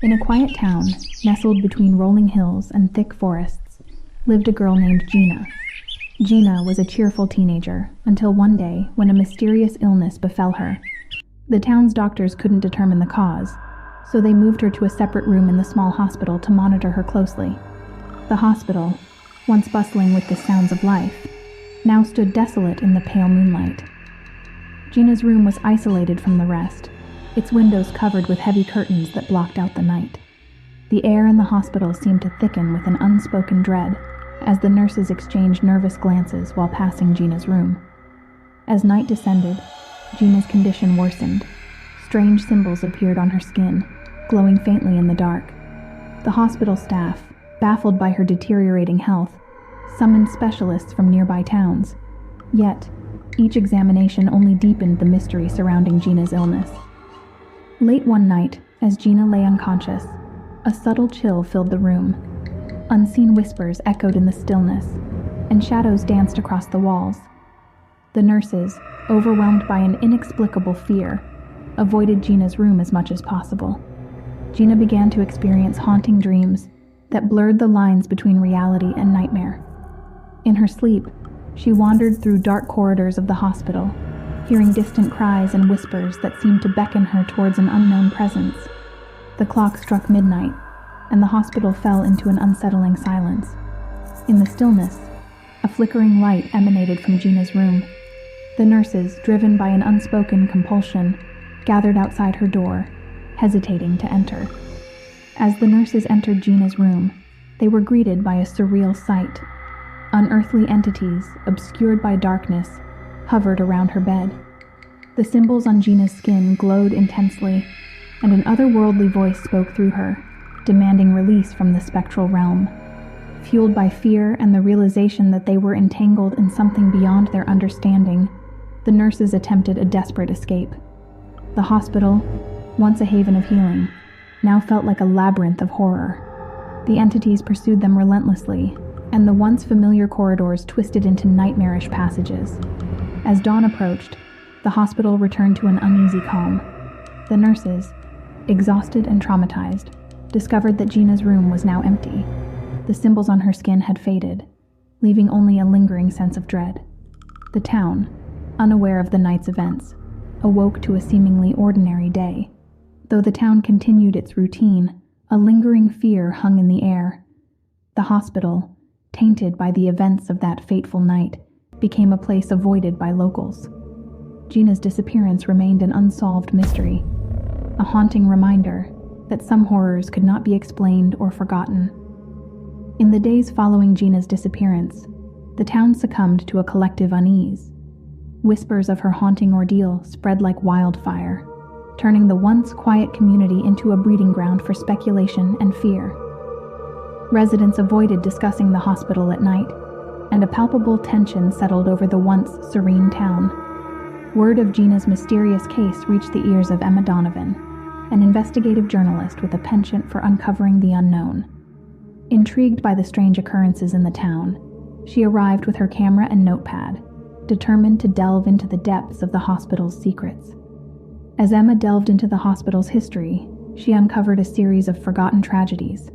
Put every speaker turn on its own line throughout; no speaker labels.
In a quiet town, nestled between rolling hills and thick forests, lived a girl named Gina. Gina was a cheerful teenager until one day when a mysterious illness befell her. The town's doctors couldn't determine the cause, so they moved her to a separate room in the small hospital to monitor her closely. The hospital, once bustling with the sounds of life, now stood desolate in the pale moonlight. Gina's room was isolated from the rest, its windows covered with heavy curtains that blocked out the night. The air in the hospital seemed to thicken with an unspoken dread as the nurses exchanged nervous glances while passing Gina's room. As night descended, Gina's condition worsened. Strange symbols appeared on her skin, glowing faintly in the dark. The hospital staff, baffled by her deteriorating health, summoned specialists from nearby towns. Yet, each examination only deepened the mystery surrounding Gina's illness. Late one night, as Gina lay unconscious, a subtle chill filled the room. Unseen whispers echoed in the stillness, and shadows danced across the walls. The nurses, overwhelmed by an inexplicable fear, avoided Gina's room as much as possible. Gina began to experience haunting dreams that blurred the lines between reality and nightmare. In her sleep, she wandered through dark corridors of the hospital, hearing distant cries and whispers that seemed to beckon her towards an unknown presence. The clock struck midnight, and the hospital fell into an unsettling silence. In the stillness, a flickering light emanated from Gina's room. The nurses, driven by an unspoken compulsion, gathered outside her door, hesitating to enter. As the nurses entered Gina's room, they were greeted by a surreal sight. Unearthly entities, obscured by darkness, hovered around her bed. The symbols on Gina's skin glowed intensely, and an otherworldly voice spoke through her, demanding release from the spectral realm. Fueled by fear and the realization that they were entangled in something beyond their understanding, the nurses attempted a desperate escape. The hospital, once a haven of healing, now felt like a labyrinth of horror. The entities pursued them relentlessly, and the once familiar corridors twisted into nightmarish passages. As dawn approached, the hospital returned to an uneasy calm. The nurses, exhausted and traumatized, discovered that Gina's room was now empty. The symbols on her skin had faded, leaving only a lingering sense of dread. The town, unaware of the night's events, awoke to a seemingly ordinary day. Though the town continued its routine, a lingering fear hung in the air. The hospital, tainted by the events of that fateful night, became a place avoided by locals. Gina's disappearance remained an unsolved mystery, a haunting reminder that some horrors could not be explained or forgotten. In the days following Gina's disappearance, the town succumbed to a collective unease. Whispers of her haunting ordeal spread like wildfire, turning the once quiet community into a breeding ground for speculation and fear. Residents avoided discussing the hospital at night, and a palpable tension settled over the once serene town. Word of Gina's mysterious case reached the ears of Emma Donovan, an investigative journalist with a penchant for uncovering the unknown. Intrigued by the strange occurrences in the town, she arrived with her camera and notepad, determined to delve into the depths of the hospital's secrets. As Emma delved into the hospital's history, she uncovered a series of forgotten tragedies,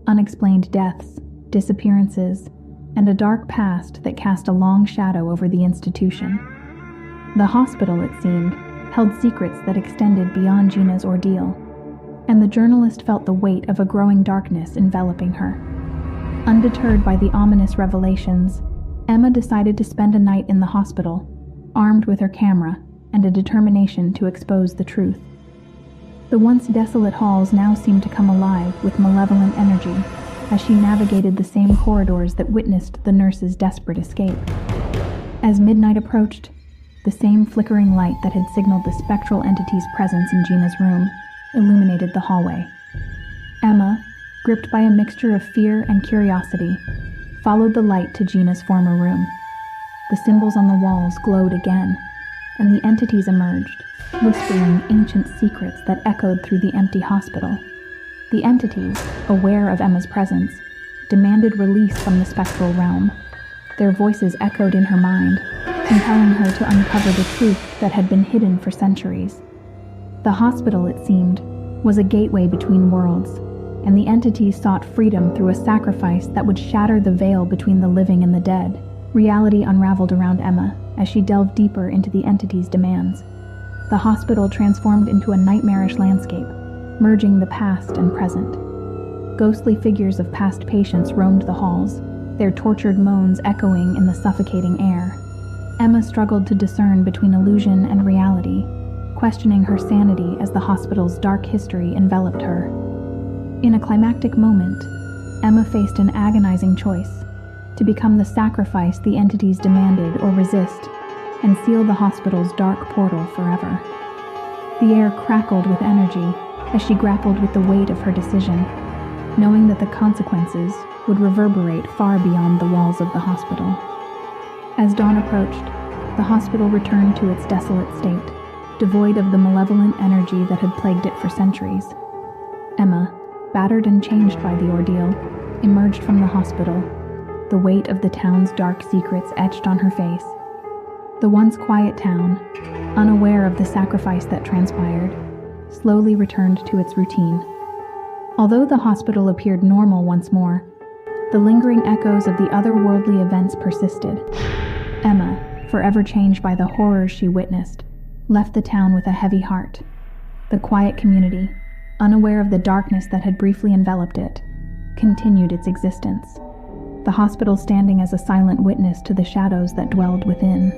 unexplained deaths, disappearances, and a dark past that cast a long shadow over the institution. The hospital, it seemed, held secrets that extended beyond Gina's ordeal, and the journalist felt the weight of a growing darkness enveloping her. Undeterred by the ominous revelations, Emma decided to spend a night in the hospital, armed with her camera and a determination to expose the truth. The once desolate halls now seemed to come alive with malevolent energy as she navigated the same corridors that witnessed the nurse's desperate escape. As midnight approached, the same flickering light that had signaled the spectral entity's presence in Gina's room illuminated the hallway. Emma, gripped by a mixture of fear and curiosity, followed the light to Gina's former room. The symbols on the walls glowed again, and the entities emerged, whispering ancient secrets that echoed through the empty hospital. The entities, aware of Emma's presence, demanded release from the spectral realm. Their voices echoed in her mind, compelling her to uncover the truth that had been hidden for centuries. The hospital, it seemed, was a gateway between worlds, and the entities sought freedom through a sacrifice that would shatter the veil between the living and the dead. Reality unraveled around Emma as she delved deeper into the entity's demands. The hospital transformed into a nightmarish landscape, merging the past and present. Ghostly figures of past patients roamed the halls, their tortured moans echoing in the suffocating air. Emma struggled to discern between illusion and reality, questioning her sanity as the hospital's dark history enveloped her. In a climactic moment, Emma faced an agonizing choice: to become the sacrifice the entities demanded or resist, and seal the hospital's dark portal forever. The air crackled with energy as she grappled with the weight of her decision, knowing that the consequences would reverberate far beyond the walls of the hospital. As dawn approached, the hospital returned to its desolate state, devoid of the malevolent energy that had plagued it for centuries. Emma, battered and changed by the ordeal, emerged from the hospital, the weight of the town's dark secrets etched on her face. The once quiet town, unaware of the sacrifice that transpired, slowly returned to its routine. Although the hospital appeared normal once more, the lingering echoes of the otherworldly events persisted. Emma, forever changed by the horrors she witnessed, left the town with a heavy heart. The quiet community, unaware of the darkness that had briefly enveloped it, continued its existence, the hospital standing as a silent witness to the shadows that dwelled within.